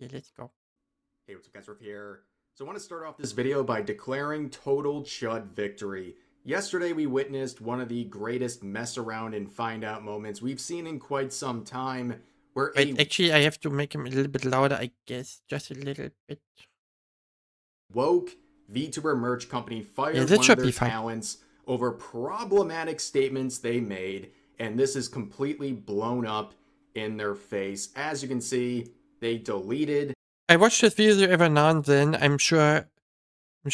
Okay, let's go. Hey, what's up guys, Riff here. So I want to start off this video by declaring total chud victory. Yesterday we witnessed one of the greatest mess around and find out moments we've seen in quite some time where Wait, a actually, I have to make him a little bit louder, I guess. Just a little bit. woke VTuber merch company Yeah, fired that one of should their be fine. talents over problematic statements they made, and this is completely blown up in their face. As you can see, they deleted. I watch this video every now and then. I'm sure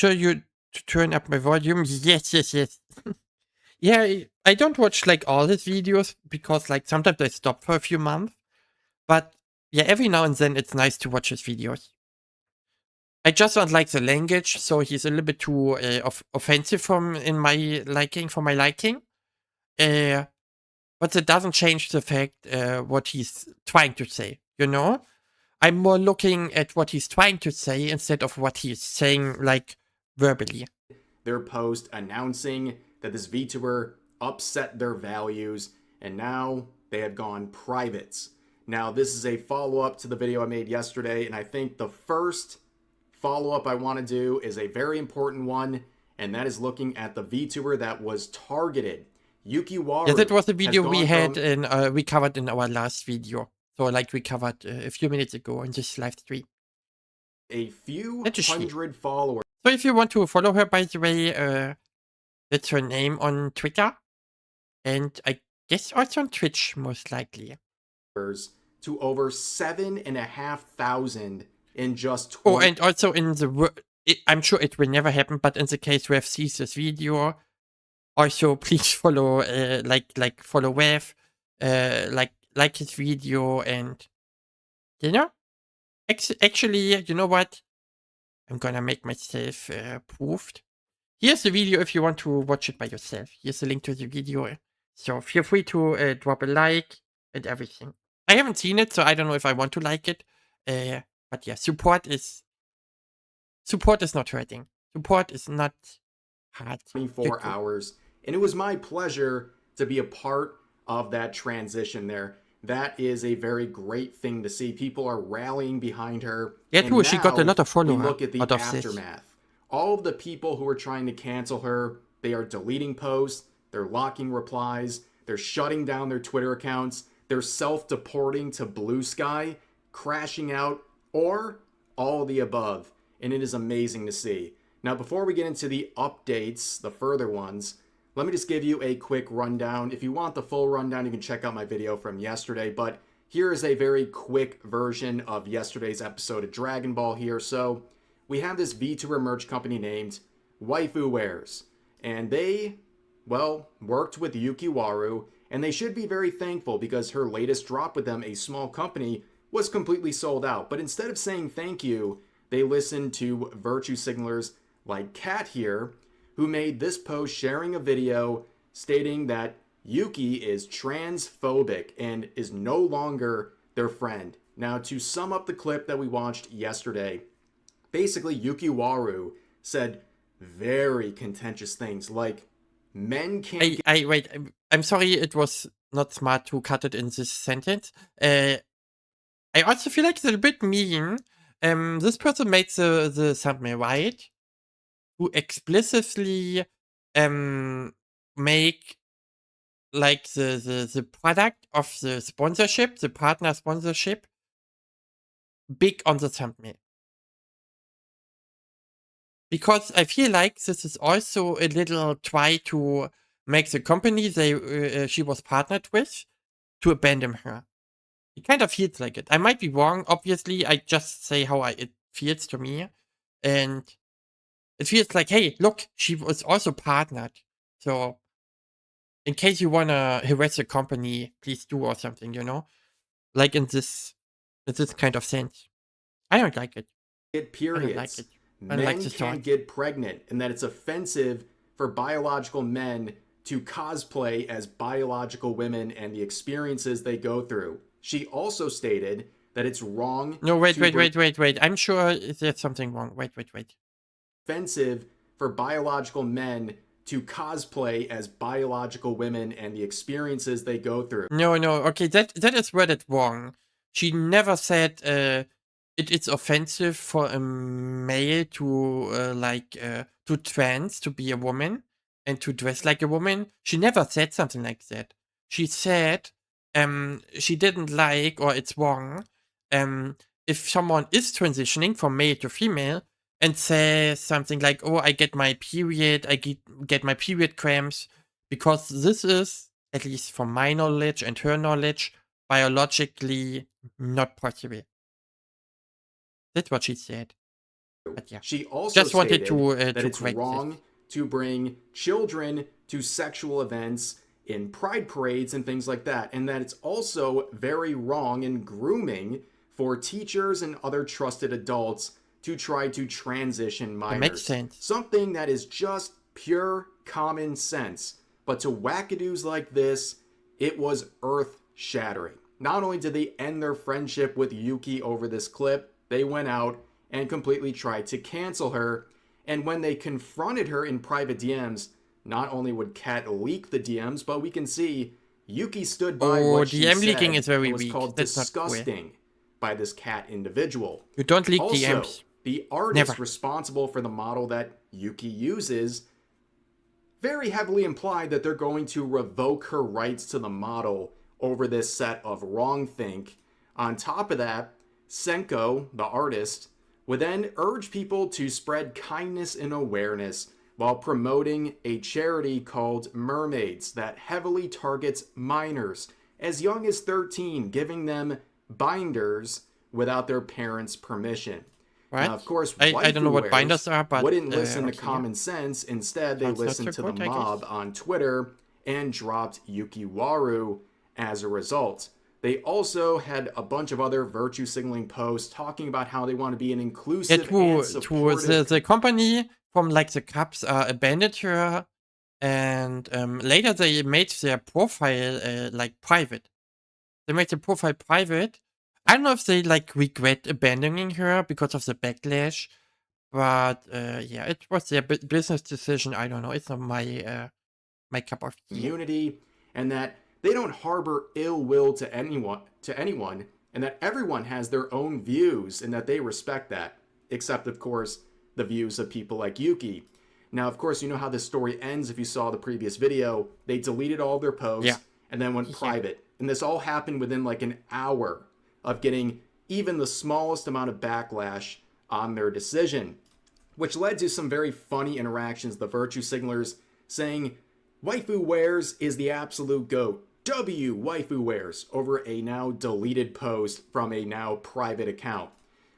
you turn up my volume. Yes. Yeah, I don't watch like all his videos because like sometimes I stop for a few months. But yeah, every now and then it's nice to watch his videos. I just don't like the language, so he's a little bit too offensive for my liking. Uh, but that doesn't change the fact what he's trying to say, you know? I'm more looking at what he's trying to say instead of what he's saying, like, verbally. Their post announcing that this VTuber upset their values and now they have gone private. Now, this is a follow up to the video I made yesterday, and I think the first follow up I want to do is a very important one, and that is looking at the VTuber that was targeted. Yeah, that Yukiwaru was the has video we gone had from in, we covered in our last video. So, like, we covered a few minutes ago in this live stream. a few That is she. hundred followers So, if you want to follow her, by the way, that's her name on Twitter. And I guess also on Twitch, most likely. to over 7,500 in just Oh, 20. and also in the I'm sure it will never happen, but in the case Rev sees this video, also please follow follow Rev, like his video, and you know, actually, you know what? I'm gonna make myself proved. Here's the video if you want to watch it by yourself. Here's the link to the video. So feel free to drop a like and everything. I haven't seen it, so I don't know if I want to like it. But yeah, support is not hurting. Support is not hard. 24 hours. And it was my pleasure to be a part of that transition there. That is a very great thing to see. People are rallying behind her. Yeah, And too. She got a now lot of we followers look at the out of this. aftermath. All of the people who are trying to cancel her, they are deleting posts, they're locking replies, they're shutting down their Twitter accounts, they're self-deporting to Blue Sky, crashing out, or all of the above. And it is amazing to see. Now, before we get into the updates, the further ones, let me just give you a quick rundown. If you want the full rundown, you can check out my video from yesterday, but here is a very quick version of yesterday's episode of Dragon Ball here. So, we have this VTuber merch company named Waifu Wares, and they, well, worked with Yukiwaru, and they should be very thankful because her latest drop with them, a small company, was completely sold out. But instead of saying thank you, they listened to virtue signalers like Kat here, who made this post sharing a video stating that Yuki is transphobic and is no longer their friend. Now, to sum up the clip that we watched yesterday, basically Yukiwaru said very contentious things like men can't I wait. I'm sorry. It was not smart to cut it in this sentence. I also feel like it's a bit mean. This person made the thumbnail, right? Who explicitly make like the product of the sponsorship, the partner sponsorship, big on the thumbnail. Because I feel like this is also a little try to make the company she was partnered with to abandon her. It kind of feels like it. I might be wrong. Obviously, I just say how it feels to me, and it feels like, hey, look, she was also partnered. So, in case you wanna harass the company, please do or something. You know, like in this kind of sense. I don't like it. get I don't like periods. it. I don't like Men the can't thought. get pregnant, and that it's offensive for biological men to cosplay as biological women and the experiences they go through. She also stated that it's wrong. No, wait. I'm sure there's something wrong. Wait. Offensive for biological men to cosplay as biological women and the experiences they go through. No. Okay, that is worded wrong. She never said it's offensive for a male to to be a woman and to dress like a woman. She never said something like that. She said she didn't like, or it's wrong, um if someone is transitioning from male to female and says something like, "Oh, I get my period, get my period cramps," because this is, at least from my knowledge and her knowledge, biologically not possible. That's what she said. But yeah, She also just wanted stated that to it's correct this. wrong to bring children to sexual events in pride parades and things like that, and that it's also very wrong and grooming for teachers and other trusted adults to try to transition It makes minors. sense. Something that is just pure common sense. But to wackadoos like this, it was earth shattering. Not only did they end their friendship with Yuki over this clip, they went out and completely tried to cancel her. And when they confronted her in private DMs, not only would Kat leak the DMs, but we can see Yuki stood by Oh, what she DM leaking said is very and was weak. called That's not cool. disgusting by this Kat individual. You don't leak Also, DMs. the artist Never. responsible for the model that Yuki uses very heavily implied that they're going to revoke her rights to the model over this set of wrongthink. On top of that, Senko, the artist, would then urge people to spread kindness and awareness while promoting a charity called Mermaids that heavily targets minors as young as 13, giving them binders without their parents' permission. Right? Now, of course, I don't know waifu what binders wares are, but wouldn't listen to okay, yeah. common sense. Instead, they Sounds not listened so to the good, I guess. mob on Twitter and dropped Yukiwaru as a result. They also had a bunch of other virtue signaling posts talking about how they want to be an Yeah, inclusive and supportive. the company from like the Cups abandoned her, and later they made their profile like private. They made the profile private. I don't know if they like regret abandoning her because of the backlash, but yeah, it was their business decision. I don't know. It's not my cup of tea. Community, and that they don't harbor ill will to anyone, and that everyone has their own views and that they respect that, except of course the views of people like Yuki. Now, of course, you know how this story ends. If you saw the previous video, they deleted all their posts Yeah. and then went Yeah. private, and this all happened within like an hour of getting even the smallest amount of backlash on their decision, which led to some very funny interactions. The virtue signalers saying Waifu Wares is the absolute GOAT. W Waifu Wares over a now deleted post from a now private account.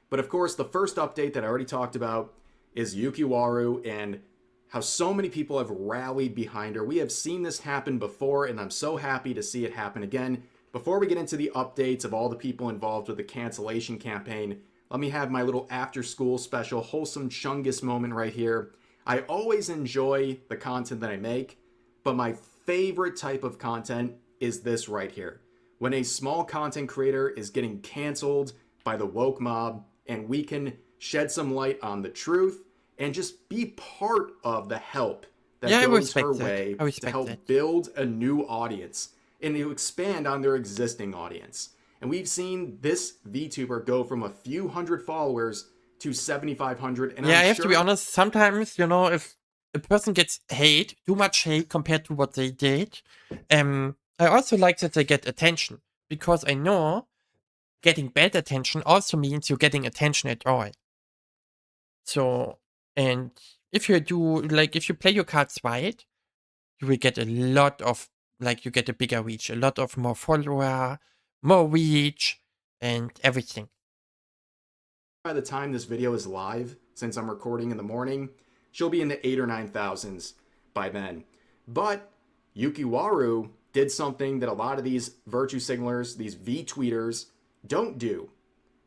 But of course, the first update that I already talked about is Yukiwaru and how so many people have rallied behind her. We have seen this happen before, and I'm so happy to see it happen again. Before we get into the updates of all the people involved with the cancellation campaign, let me have my little after school special wholesome Chungus moment right here. I always enjoy the content that I make, but my favorite type of content is this right here. When a small content creator is getting canceled by the woke mob and we can shed some light on the truth and just be part of the help that Yeah, I goes her respect that. way I to respect help that. build a new audience and to expand on their existing audience. And we've seen this VTuber go from a few hundred followers to 7,500. And Yeah, I'm I have sure to be honest. Sometimes, if a person gets hate, too much hate compared to what they did, I also like that they get attention, because I know getting bad attention also means you're getting attention at all. So, and if you do, like, if you play your cards right, you will get a lot of, like, you get a bigger reach, a lot of more follower, more reach, and everything. by the time this video is live, since I'm recording in the morning, she'll be in the 8 or 9,000s by then. But Yukiwaru did something that a lot of these virtue signalers, these V-tweeters, don't do.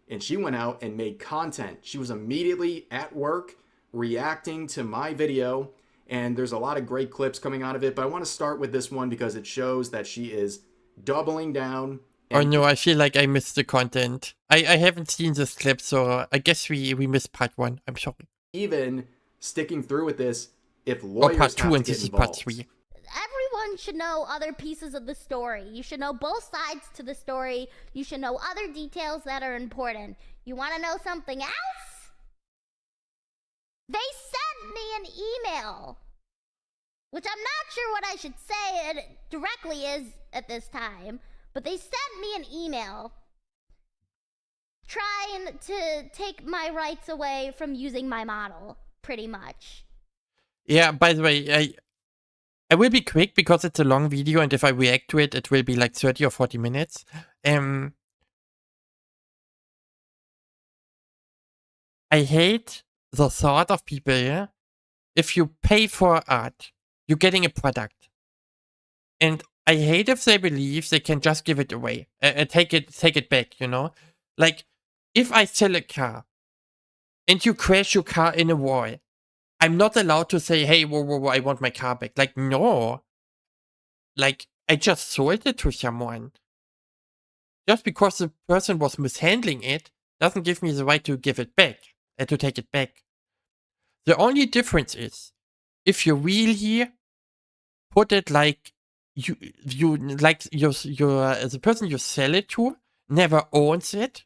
And she went out and made content. She was immediately at work reacting to my video, and there's a lot of great clips coming out of it, but I want to start with this one because it shows that she is doubling down. Oh no, I feel like I missed the content. I haven't seen this clip, so I guess we missed part 1. I'm sorry. Even sticking through with this if Or lawyers part 2, have to and get this is part involved. 3. Everyone should know other pieces of the story. You should know both sides to the story. You should know other details that are important. You want to know something else? They sent me an email, which I'm not sure what I should say it directly is at this time, but they sent me an email trying to take my rights away from using my model, pretty much. Yeah, by the way, I will be quick because it's a long video, and if I react to it, it will be like 30 or 40 minutes. I hate the thought of people, if you pay for art, you're getting a product. And I hate if they believe they can just give it away, take it back, you know? Like, if I sell a car, and you crash your car in a wall, I'm not allowed to say, hey, whoa, whoa, whoa, I want my car back. Like, no. Like, I just sold it to someone. Just because the person was mishandling it doesn't give me the right to give it back, to take it back. The only difference is, if you really put it like, the person you sell it to never owns it,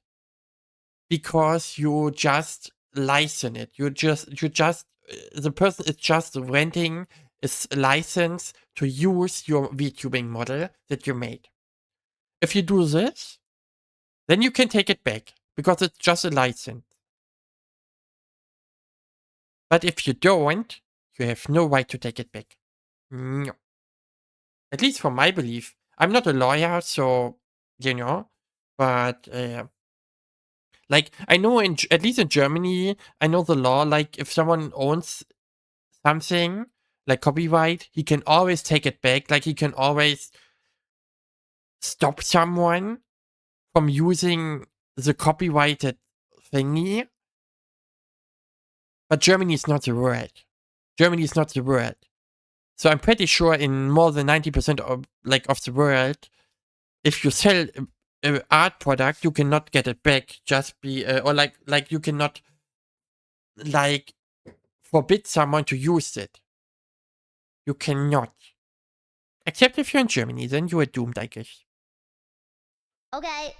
because you just license it. The person is just renting a license to use your VTubing model that you made. If you do this, then you can take it back, because it's just a license. But if you don't, you have no right to take it back. No. At least for my belief. I'm not a lawyer, so, you know, but, like, I know at least in Germany, I know the law, like, if someone owns something, like copyright, he can always take it back. Like, he can always stop someone from using the copyrighted thingy. But Germany is not the world. Germany is not the world. So I'm pretty sure in more than 90% of the world, if you sell an art product, you cannot get it back. You cannot forbid someone to use it. You cannot. Except if you're in Germany, then you are doomed, I guess. Okay.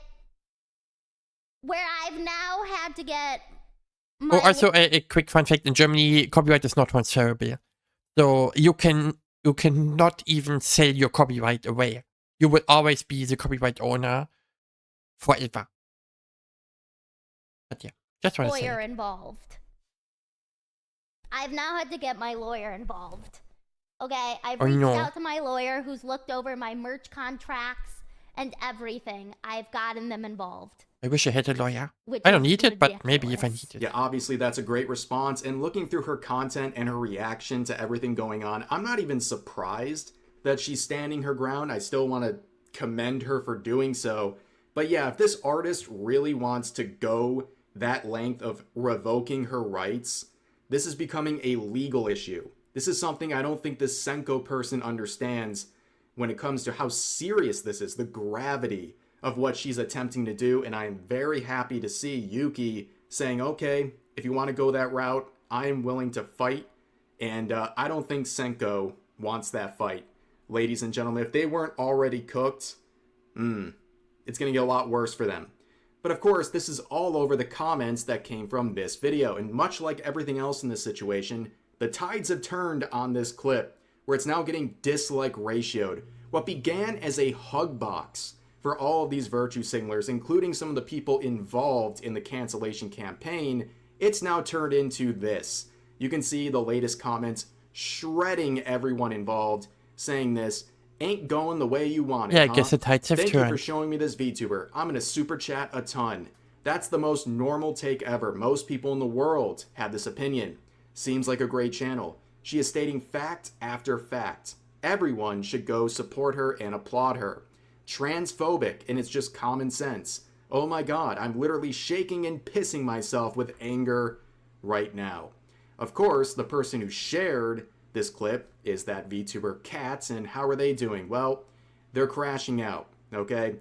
Where I've now had to get Oh, also a quick fun fact: in Germany, copyright is not transferable, so you cannot even sell your copyright away. You will always be the copyright owner forever. But yeah, just want to say. Lawyer involved. I've now had to get my lawyer involved. Okay, I've reached out to my lawyer, who's looked over my merch contracts and everything. I've gotten them involved. I wish I had a lawyer. I don't need it, but maybe if I need it. Yeah, obviously that's a great response. And looking through her content and her reaction to everything going on, I'm not even surprised that she's standing her ground. I still want to commend her for doing so. But yeah, if this artist really wants to go that length of revoking her rights, this is becoming a legal issue. This is something I don't think this Senko person understands when it comes to how serious this is, the gravity of what she's attempting to do. And I am very happy to see Yuki saying, okay, if you want to go that route, I am willing to fight. And I don't think Senko wants that fight. Ladies and gentlemen, if they weren't already cooked, it's going to get a lot worse for them. But of course, this is all over the comments that came from this video. And much like everything else in this situation, the tides have turned on this clip, where it's now getting dislike ratioed. What began as a hug box for all of these virtue signalers, including some of the people involved in the cancellation campaign, it's now turned into this. You can see the latest comments shredding everyone involved, saying this ain't going the way you want it. Yeah, I guess the tides have turned. Thank you for showing me this VTuber. I'm gonna super chat a ton. That's the most normal take ever. Most people in the world have this opinion. Seems like a great channel. She is stating fact after fact. Everyone should go support her and applaud her. Transphobic, and it's just common sense. Oh my god, I'm literally shaking and pissing myself with anger right now. Of course, the person who shared this clip is that VTuber Cats, and how are they doing? Well, they're crashing out, okay?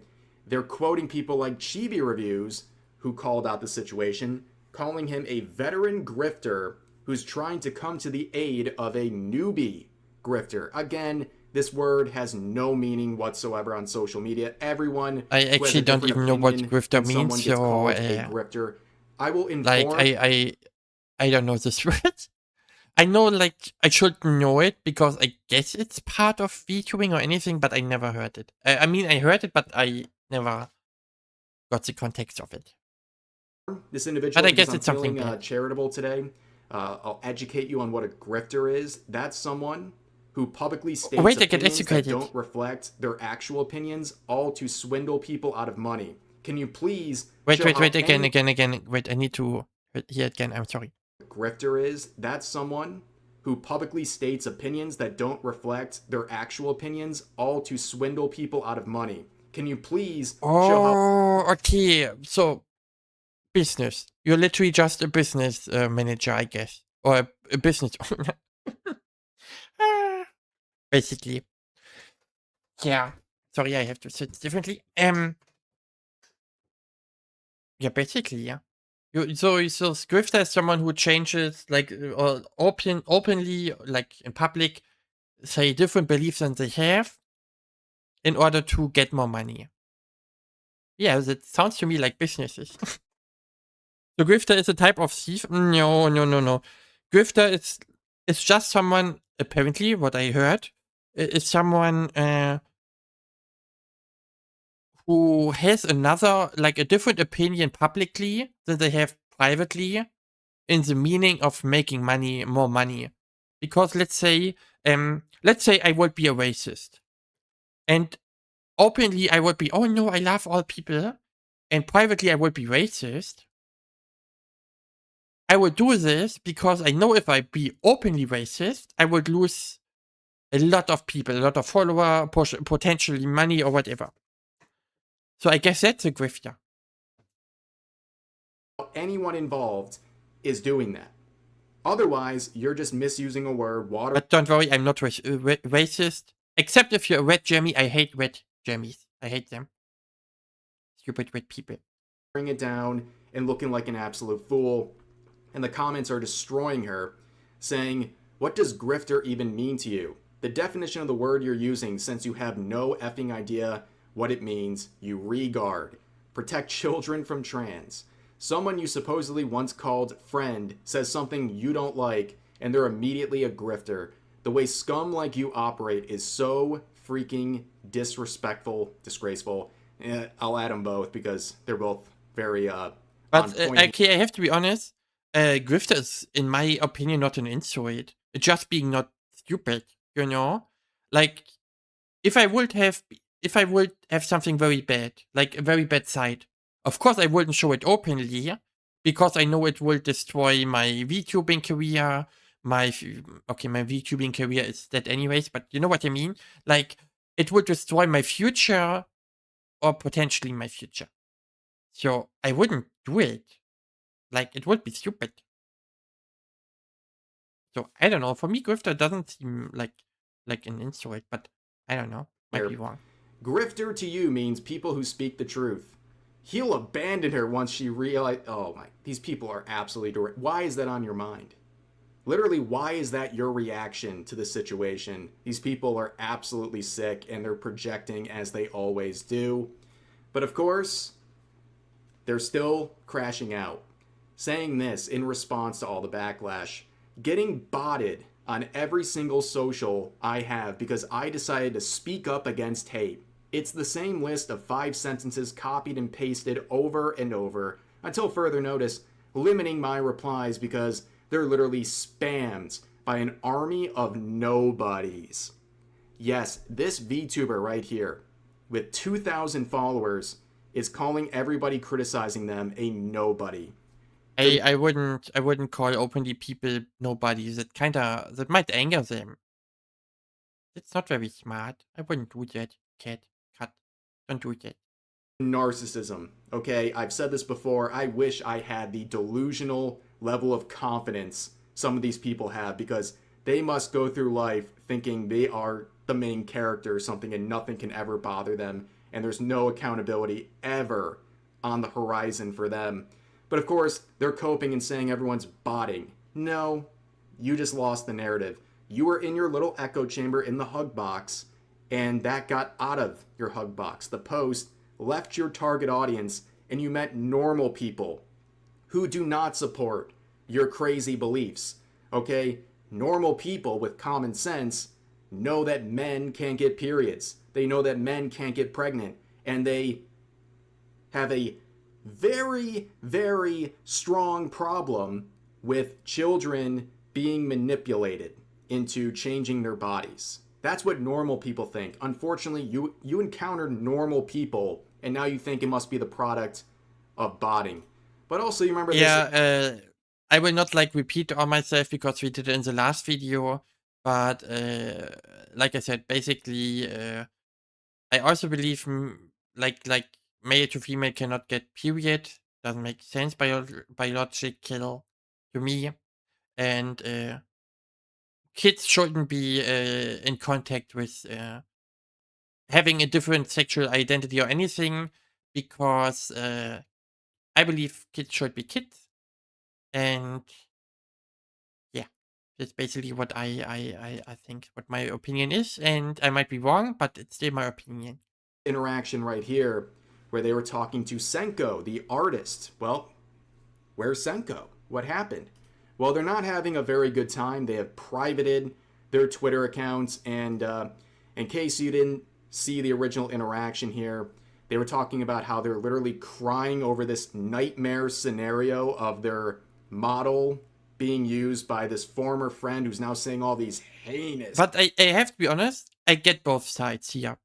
They're quoting people like Chibi Reviews, who called out the situation, calling him a veteran grifter who's trying to come to the aid of a newbie grifter. Again, this word has no meaning whatsoever on social media. Everyone, I actually don't even know what grifter means, so so a grifter. I will Like, inform. I don't know this word. I know, like, I should know it because I guess it's part of VTubing or anything, but I never heard it. I mean, I heard it, but I never got the context of it. This But individual I because guess I'm it's something feeling bad. charitable today. I'll educate you on what a grifter is. That's someone who publicly Oh, states wait, I get opinions that educated. don't reflect their actual opinions, all to swindle people out of money. Can you please Wait, show wait, how wait, any again. Wait, I need to hear it again. I'm sorry. grifter is? That's someone who publicly states opinions that don't reflect their actual opinions, all to swindle people out of money. Can you please show how Oh, okay. So, business. You're literally just a business manager, I guess. Or a business owner. Ah, basically. Yeah. Sorry, I have to say it differently. Yeah, basically, yeah. So Grifter is someone who changes, like, or openly, like, in public, say different beliefs than they have in order to get more money. Yeah, that sounds to me like businesses. So Grifter is a type of thief? No, no, no, no. Grifter is just someone, apparently, what I heard, is someone who has another, like, a different opinion publicly than they have privately in the meaning of making money, more money. Because let's say I would be a racist, and openly I would be, oh no, I love all people, and privately I would be racist. I would do this because I know if I be openly racist, I would lose a lot of people, a lot of follower, potentially money or whatever. So I guess that's a grifter. anyone involved is doing that. Otherwise, you're just misusing a word, watering But don't worry, I'm not racist. Except if you're a red Jammy, I hate red Jammies. I hate them. Stupid red people. it down and looking like an absolute fool. And the comments are destroying her, saying, "What does grifter even mean to you? The definition of the word you're using, since you have no effing idea what it means, you regard. Protect children from trans. Someone you supposedly once called friend says something you don't like, and they're immediately a grifter. The way scum like you operate is so freaking disrespectful, disgraceful." I'll add them both because they're both very on But point. okay, I have to be honest. Grifter is, in my opinion, not an insult. It's just being not stupid. You know, like if I would have, if I would have something very bad, like a very bad side, of course I wouldn't show it openly because I know it will destroy my VTubing career. My VTubing career is dead anyways, but you know what I mean. Like it would destroy my future or potentially my future. So I wouldn't do it. Like, it would be stupid. So I don't know. For me, grifter doesn't seem like an insult, but I don't know. Might be wrong. Grifter to you means people who speak the truth. He'll abandon her once she realizes. Oh my, these people are absolutely direct. Why is that on your mind? Literally, why is that your reaction to the situation? These people are absolutely sick and they're projecting as they always do. But of course, they're still crashing out. Saying this in response to all the backlash, getting botted on every single social I have because I decided to speak up against hate. It's the same list of 5 sentences copied and pasted over and over until further notice, limiting my replies because they're literally spammed by an army of nobodies. Yes, this VTuber right here, with 2,000 followers, is calling everybody criticizing them a nobody. I wouldn't call openly people nobodies. That might anger them. It's not very smart. I wouldn't do that. Cat. Don't do that. Narcissism. Okay, I've said this before. I wish I had the delusional level of confidence some of these people have because they must go through life thinking they are the main character or something and nothing can ever bother them and there's no accountability ever on the horizon for them. But of course, they're coping and saying everyone's botting. No, you just lost the narrative. You were in your little echo chamber in the hug box and that got out of your hug box. The post left your target audience and you met normal people who do not support your crazy beliefs. Okay? Normal people with common sense know that men can't get periods. They know that men can't get pregnant. And they have a very, very strong problem with children being manipulated into changing their bodies. That's what normal people think. Unfortunately, you encountered normal people, and now you think it must be the product of botting. But also, you remember this. Yeah, I will not like repeat all myself because we did it in the last video. But like I said, basically, I also believe like male to female cannot get period. Doesn't make sense biological to me, and kids shouldn't be in contact with having a different sexual identity or anything because I believe kids should be kids, and yeah, that's basically what I think what my opinion is, and I might be wrong, but it's still my opinion. Interaction right here where they were talking to Senko, the artist. Well, where's Senko? What happened? Well, they're not having a very good time. They have privated their Twitter accounts, and in case you didn't see the original interaction here, they were talking about how they're literally crying over this nightmare scenario of their model being used by this former friend who's now saying all these heinous. But I have to be honest, I get both sides here.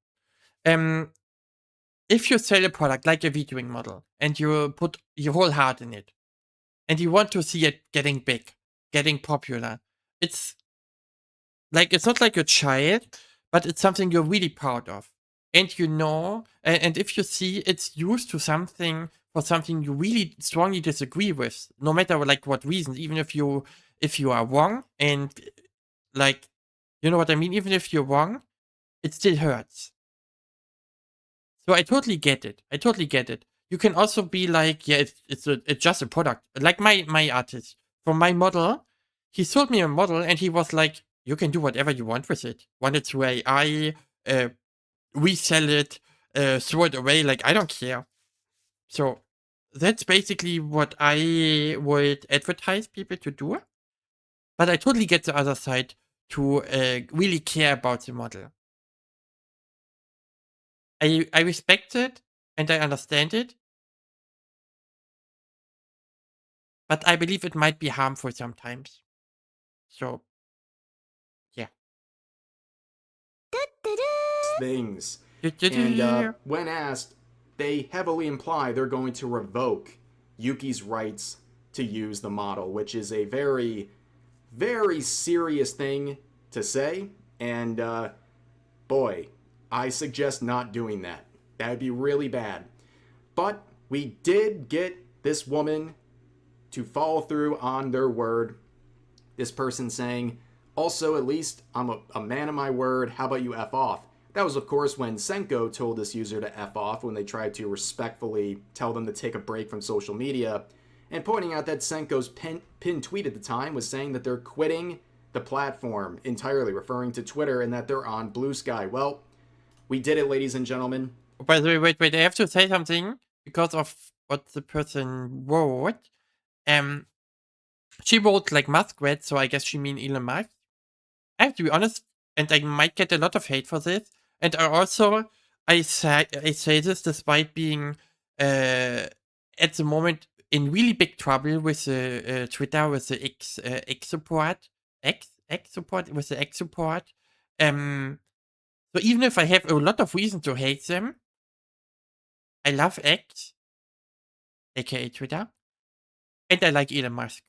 If you sell a product like a videoing model and you put your whole heart in it and you want to see it getting big, getting popular, it's not like a child, but it's something you're really proud of. And and if you see it's used to something for something you really strongly disagree with, no matter like what reasons, even if you are wrong and like you know what I mean, even if you're wrong, it still hurts. So I totally get it. I totally get it. You can also be like, yeah, it's just a product. Like my artist from my model, he sold me a model and he was like, you can do whatever you want with it. Want it through AI, resell it, throw it away. Like I don't care. So that's basically what I would advertise people to do. But I totally get the other side to really care about the model. I respect it and I understand it. But I believe it might be harmful sometimes. So, yeah. Things. And when asked, they heavily imply they're going to revoke Yuki's rights to use the model, which is a very, very serious thing to say. And boy, I suggest not doing that. That would be really bad. But we did get this woman to follow through on their word. This person saying, also, at least I'm a man of my word. How about you F off? That was, of course, when Senko told this user to F off when they tried to respectfully tell them to take a break from social media, and pointing out that Senko's pinned tweet at the time was saying that they're quitting the platform entirely, referring to Twitter, and that they're on Blue Sky. Well, we did it, ladies and gentlemen. By the way, wait, I have to say something because of what the person wrote. She wrote like Muskrat, so I guess she mean Elon Musk. I have to be honest, and I might get a lot of hate for this. And I say this despite being at the moment in really big trouble with the Twitter, with the X support, X support, with the X support. So even if I have a lot of reason to hate them, I love X, aka Twitter, and I like Elon Musk.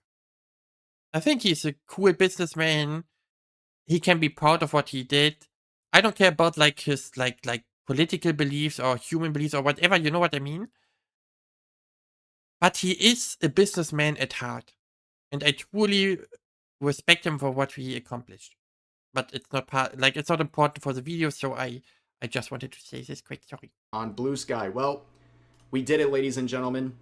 I think he's a cool businessman. He can be proud of what he did. I don't care about like his like political beliefs or human beliefs or whatever, you know what I mean? But he is a businessman at heart. And I truly respect him for what he accomplished. But it's not it's not important for the video, so I just wanted to say this quick, sorry. On Blue Sky. Well, we did it, ladies and gentlemen.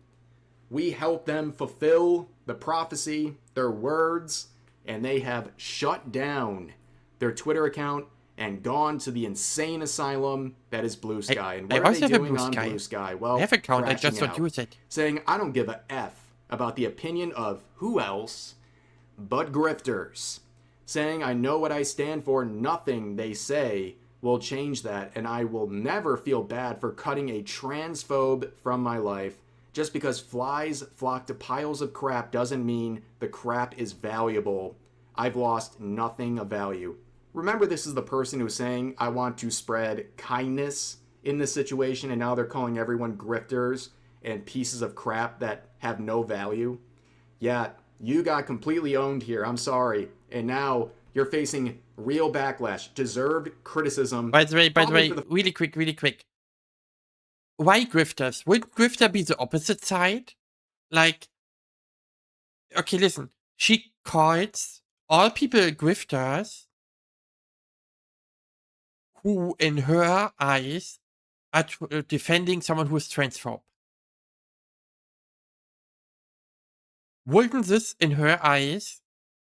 We helped them fulfill the prophecy, their words, and they have shut down their Twitter account and gone to the insane asylum that is Blue Sky. And what are they doing on Blue Sky? Well, I have an account, I just don't use it. Saying, I don't give a F about the opinion of who else but grifters, saying, I know what I stand for, nothing they say will change that, and I will never feel bad for cutting a transphobe from my life. Just because flies flock to piles of crap doesn't mean the crap is valuable. I've lost nothing of value. Remember, this is the person who's saying, I want to spread kindness in this situation, and now they're calling everyone grifters and pieces of crap that have no value. Yeah, you got completely owned here. I'm sorry. And now you're facing real backlash, deserved criticism. By the way, probably for the really quick. Why grifters? Would grifter be the opposite side? Like, okay, listen. She calls all people grifters who, in her eyes, are defending someone who's transphobe. Wouldn't this, in her eyes,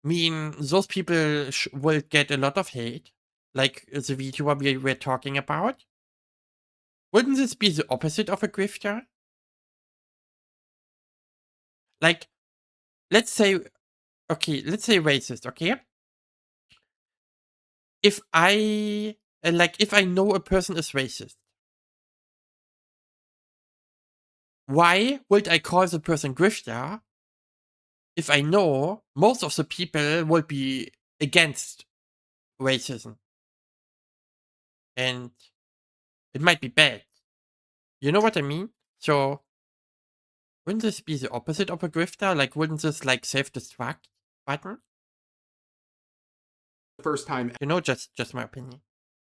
mean those people will get a lot of hate? Like the VTuber we were talking about? Wouldn't this be the opposite of a grifter? Like, let's say, okay, let's say racist, okay? If I, if I know a person is racist, why would I call the person grifter if I know most of the people will be against racism? And it might be bad. You know what I mean? So, wouldn't this be the opposite of a grifter? Like, wouldn't this, like, self-destruct button? first time You know, just my opinion.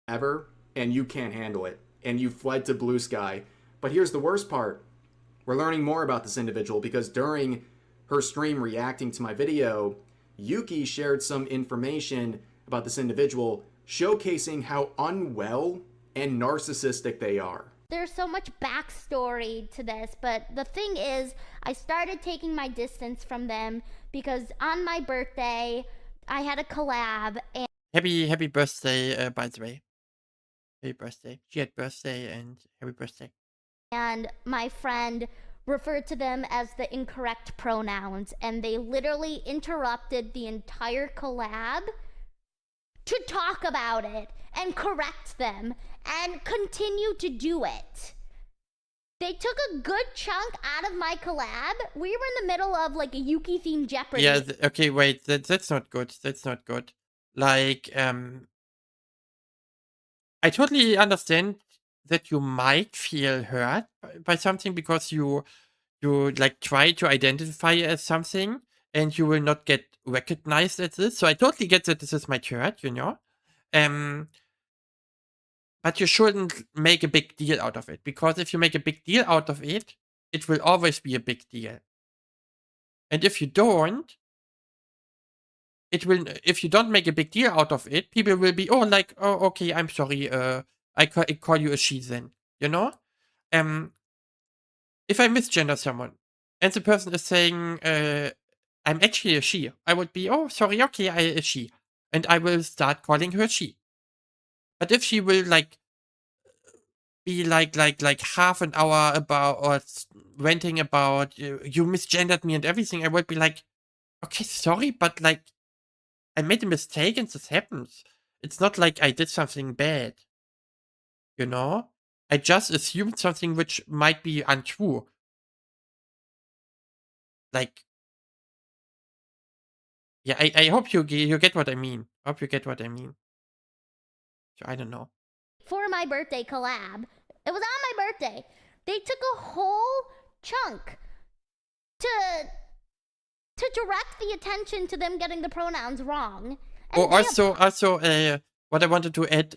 ever, and you can't handle it. And you fled to Blue Sky. But here's the worst part. We're learning more about this individual because during her stream reacting to my video, Yuki shared some information about this individual, showcasing how unwell and narcissistic they are. There's so much backstory to this, but the thing is, I started taking my distance from them because on my birthday, I had a collab and Happy birthday, by the way. Happy birthday. She had birthday and happy birthday. my friend referred to them as the incorrect pronouns, and they literally interrupted the entire collab to talk about it and correct them and continue to do it. They took a good chunk out of my collab. We were in the middle of like a Yuki themed Jeopardy. Yeah, okay, wait, that's not good. That's not good. Like, I totally understand that you might feel hurt by something because you like try to identify as something and you will not get recognized as this. So I totally get that this is my hurt, you know. But you shouldn't make a big deal out of it, because if you make a big deal out of it, it will always be a big deal. And if you don't, if you don't make a big deal out of it, people will be, oh, like, oh, okay, I'm sorry, I call you a she then, you know? If I misgender someone and the person is saying, I'm actually a she, I would be, oh, sorry, okay, I a she. And I will start calling her she. But if she will, like, be like half an hour about or ranting about you misgendered me and everything, I would be like, okay, sorry, but like I made a mistake and this happens. It's not like I did something bad. You know? I just assumed something which might be untrue. Like, yeah, I hope you get what I mean. I hope you get what I mean. So I don't know. For my birthday collab, it was on my birthday. They took a whole chunk to direct the attention to them getting the pronouns wrong. Oh, also, what I wanted to add,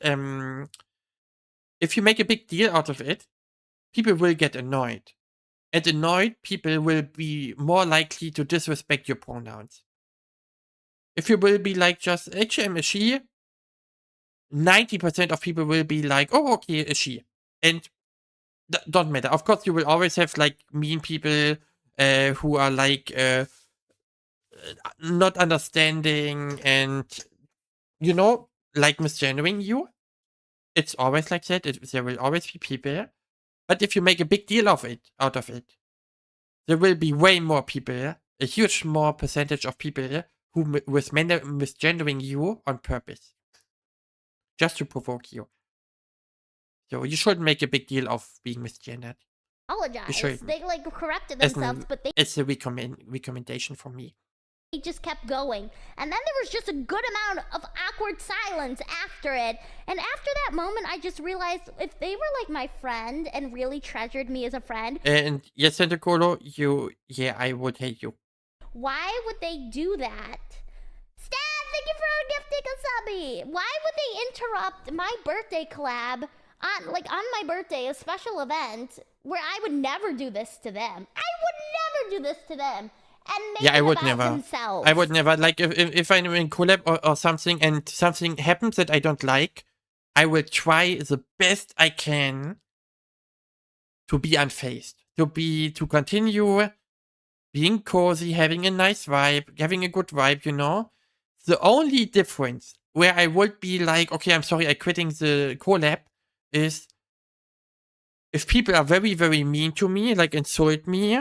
if you make a big deal out of it, people will get annoyed. And annoyed people will be more likely to disrespect your pronouns. If you will be like, just, actually, I'm a she, 90% of people will be like, oh, okay, a she. And don't matter. Of course, you will always have, like, mean people who are, like, not understanding and, you know, like misgendering you. It's always like that. There will always be people. But if you make a big deal out of it, there will be way more people, a huge more percentage of people who misgendering you on purpose. Just to provoke you. So you shouldn't make a big deal of being misgendered. Apologize. They like corrected As themselves, but it's a recommendation from me. they just kept going. And then there was just a good amount of awkward silence after it. And after that moment, I just realized if they were like my friend and really treasured me as a friend, And yes, Santa Colo, I would hate you. why would they do that? Stan, thank you for gifting a subby. Why would they interrupt my birthday collab on my birthday, a special event where I would never do this to them? I would never do this to them. And make I it would about never. themselves. I would never. Like if I'm in collab or something and something happens that I don't like, I will try the best I can to be unfazed, to continue being cozy, having a nice vibe, having a good vibe, you know? The only difference where I would be like, okay, I'm sorry, I'm quitting the collab, is if people are very, very mean to me, like insult me,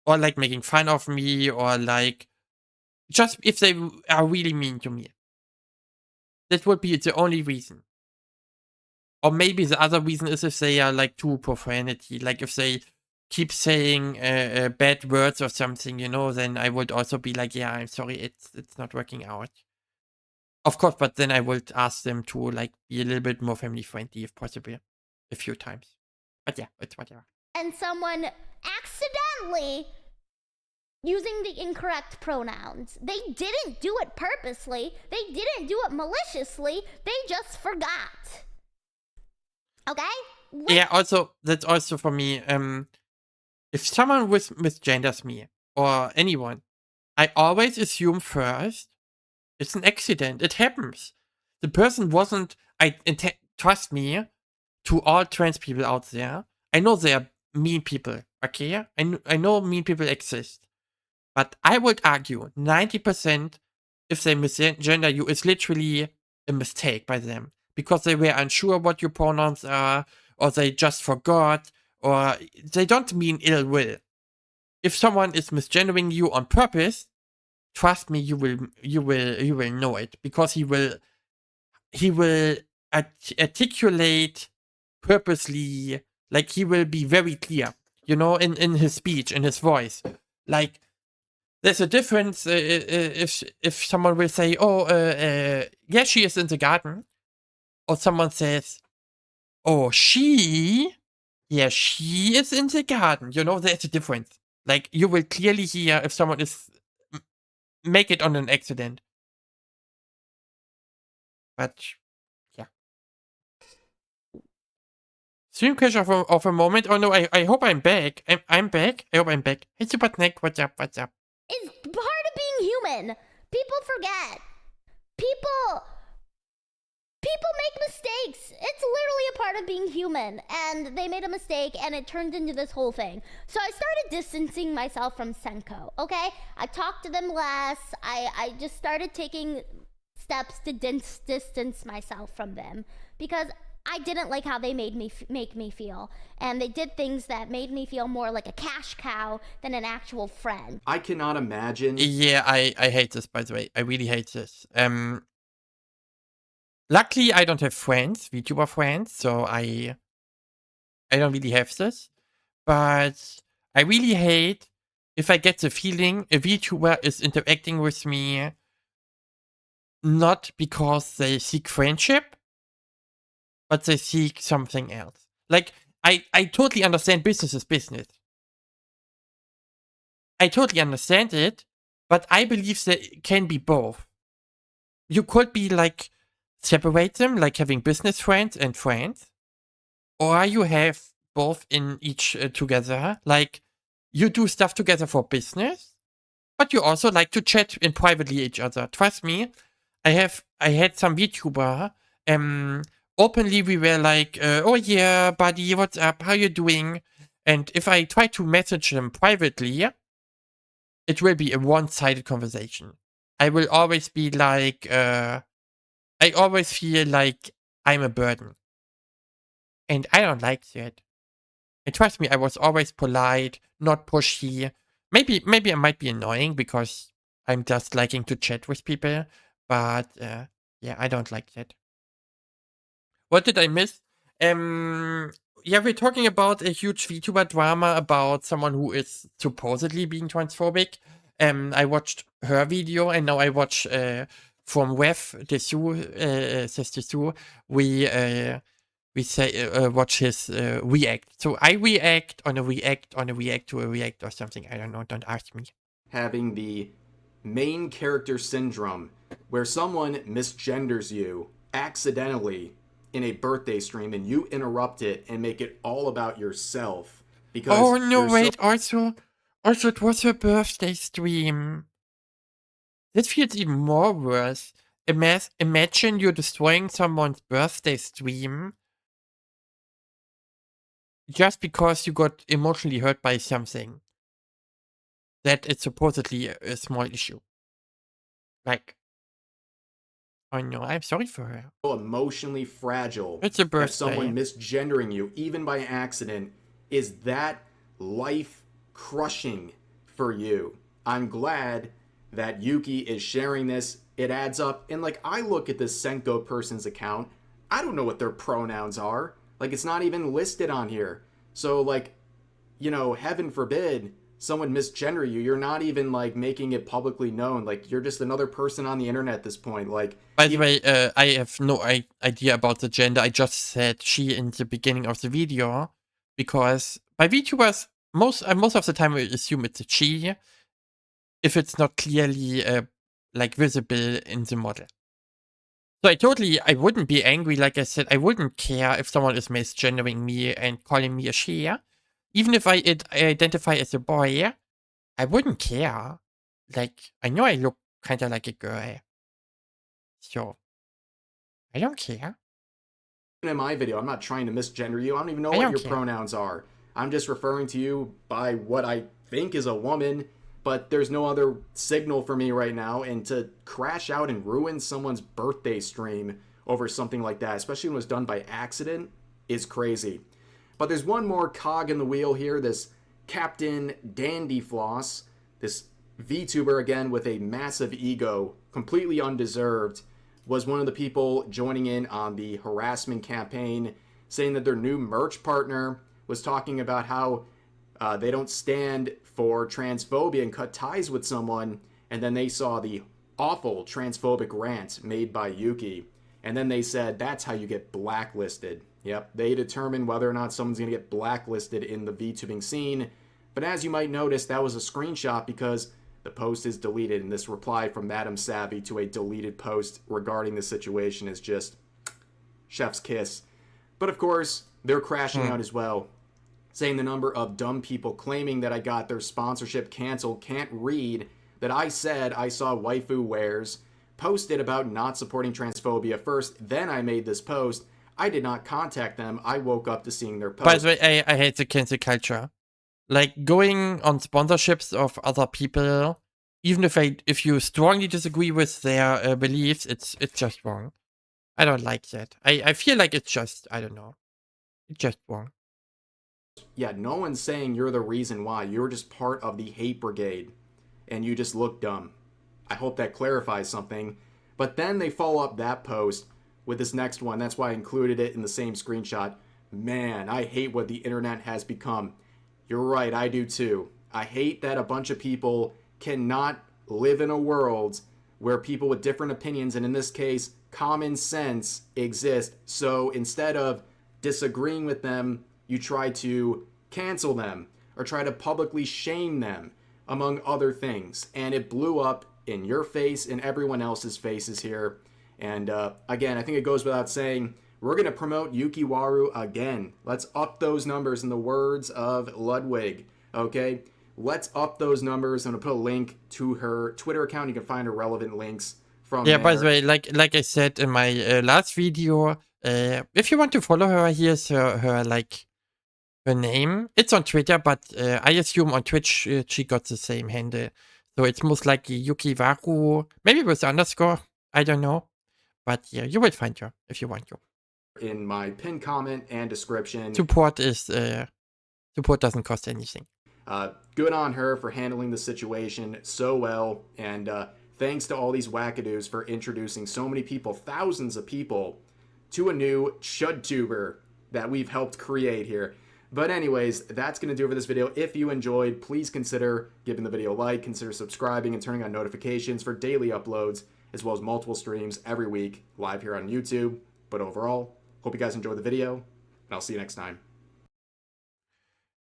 or like making fun of me, or like just if they are really mean to me. That would be the only reason. Or maybe the other reason is if they are like too profanity, like if they keep saying bad words or something, you know, then I would also be like, yeah, I'm sorry, it's not working out. Of course, but then I would ask them to like be a little bit more family friendly if possible, a few times. But yeah, it's whatever. And someone accidentally using the incorrect pronouns. They didn't do it purposely. They didn't do it maliciously. They just forgot. Okay? Yeah, also, that's also for me, if someone misgenders me, or anyone, I always assume first, it's an accident. It happens. The person wasn't, trust me, to all trans people out there, I know they are mean people, okay? I know mean people exist. But I would argue 90% if they misgender you is literally a mistake by them. Because they were unsure what your pronouns are, or they just forgot, or they don't mean ill will. If someone is misgendering you on purpose, trust me, you will know it, because he will articulate purposely, like he will be very clear, you know, in his speech, in his voice. Like, there's a difference if someone will say, yeah, she is in the garden, or someone says, oh, she is in the garden. You know, there's a difference. Like, you will clearly hear if someone is make it on an accident. But yeah. Stream crash of a moment. Oh no, I hope I'm back. I'm back. I hope I'm back. Hey, Super Snack, what's up? What's up? It's part of being human. People forget. People make mistakes. It's literally a part of being human. And they made a mistake and it turned into this whole thing. So I started distancing myself from Senko, okay? I talked to them less. I just started taking steps to distance myself from them. Because I didn't like how they make me feel. And they did things that made me feel more like a cash cow than an actual friend. I cannot imagine. Yeah, I hate this, by the way. I really hate this. Luckily, I don't have friends, VTuber friends, so I don't really have this. But I really hate if I get the feeling a VTuber is interacting with me not because they seek friendship, but they seek something else. Like, I totally understand business is business. I totally understand it, but I believe there can be both. You could be like, separate them, like having business friends and friends, or you have both in each together. Like, you do stuff together for business, but you also like to chat in privately each other. Trust me, I had some VTuber, openly we were like, oh yeah, buddy, what's up, how you doing? And if I try to message them privately, it will be a one-sided conversation. I will always be like, I always feel like I'm a burden. And I don't like that. And trust me, I was always polite, not pushy. Maybe I might be annoying because I'm just liking to chat with people, but yeah, I don't like that. What did I miss? Um, yeah, we're talking about a huge VTuber drama about someone who is supposedly being transphobic. I watched her video, and now I watch from desu, says desu. We say watch his react. So I react on a react on a react to a react or something. I don't know. Don't ask me. Having the main character syndrome, where someone misgenders you accidentally in a birthday stream and you interrupt it and make it all about yourself because Oh no! you're so Wait. Also, it was her birthday stream. This feels even more worse. Imagine you're destroying someone's birthday stream just because you got emotionally hurt by something that is supposedly a small issue. Like, oh no, I'm sorry for her. emotionally fragile It's a that someone birthday. misgendering you, even by accident, is that life crushing for you. I'm glad that Yuki is sharing this. It adds up. And like, I look at this Senko person's account, I don't know what their pronouns are. Like, it's not even listed on here. So, like, heaven forbid someone misgender you. You're not even like making it publicly known. Like, you're just another person on the internet at this point. Like, By the way, I have no idea about the gender. I just said she in the beginning of the video because by VTubers, most of the time we assume it's a she if it's not clearly like visible in the model. So I wouldn't be angry. Like I said, I wouldn't care if someone is misgendering me and calling me a she. Even if I identify as a boy, I wouldn't care. Like, I know I look kind of like a girl. So, I don't care. in my video, I'm not trying to misgender you. I don't even know I what don't your care. pronouns are. I'm just referring to you by what I think is a woman, but there's no other signal for me right now. And to crash out and ruin someone's birthday stream over something like that, especially when it was done by accident, is crazy. But there's one more cog in the wheel here. This Captain Dandy Floss, this VTuber again with a massive ego, completely undeserved, was one of the people joining in on the harassment campaign, saying that their new merch partner was talking about how they don't stand for transphobia and cut ties with someone. And then they saw the awful transphobic rant made by Yuki. And then they said, that's how you get blacklisted. Yep, they determine whether or not someone's going to get blacklisted in the VTubing scene. But as you might notice, that was a screenshot because the post is deleted, and this reply from Madam Savvy to a deleted post regarding the situation is just chef's kiss. But of course, they're crashing out as well, saying the number of dumb people claiming that I got their sponsorship canceled can't read that I said I saw waifu wares posted about not supporting transphobia first, then I made this post. I did not contact them. I woke up to seeing their By post. the way, I hate the cancel culture. Like, going on sponsorships of other people, even if you strongly disagree with their beliefs, it's just wrong. I don't like that. I feel like it's just, I don't know. It's just wrong. Yeah, no one's saying you're the reason why. You're just part of the hate brigade, and you just look dumb. I hope that clarifies something. But then they follow up that post with this next one. That's why I included it in the same screenshot. Man, I hate what the internet has become. You're right, I do too. I hate that a bunch of people cannot live in a world where people with different opinions, and in this case, common sense, exist. So instead of disagreeing with them, you try to cancel them or try to publicly shame them, among other things. And it blew up in your face and everyone else's faces here. And again, I think it goes without saying, we're going to promote Yukiwaru again. Let's up those numbers in the words of Ludwig. Okay? Let's up those numbers. I'm going to put a link to her Twitter account. You can find her relevant links from Yeah, there. by the way, like I said in my last video, if you want to follow her, here's her name. It's on Twitter, but I assume on Twitch she got the same handle. So it's most likely Yukiwaru, maybe with underscore. I don't know. But yeah, you will find her if you want to. In my pinned comment and description. Support is Support doesn't cost anything. Good on her for handling the situation so well, and thanks to all these wackadoos for introducing so many people, thousands of people, to a new ChudTuber that we've helped create here. But anyways, that's going to do it for this video. If you enjoyed, please consider giving the video a like, consider subscribing, and turning on notifications for daily uploads, as well as multiple streams every week live here on YouTube. But overall, hope you guys enjoyed the video, and I'll see you next time.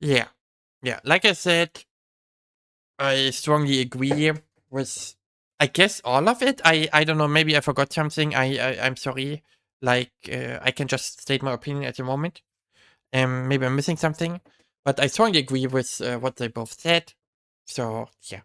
Yeah. Yeah. Like I said, I strongly agree with, I guess, all of it. I don't know. Maybe I forgot something. I'm sorry. Like, I can just state my opinion at the moment. Maybe I'm missing something. But I strongly agree with what they both said. So, yeah.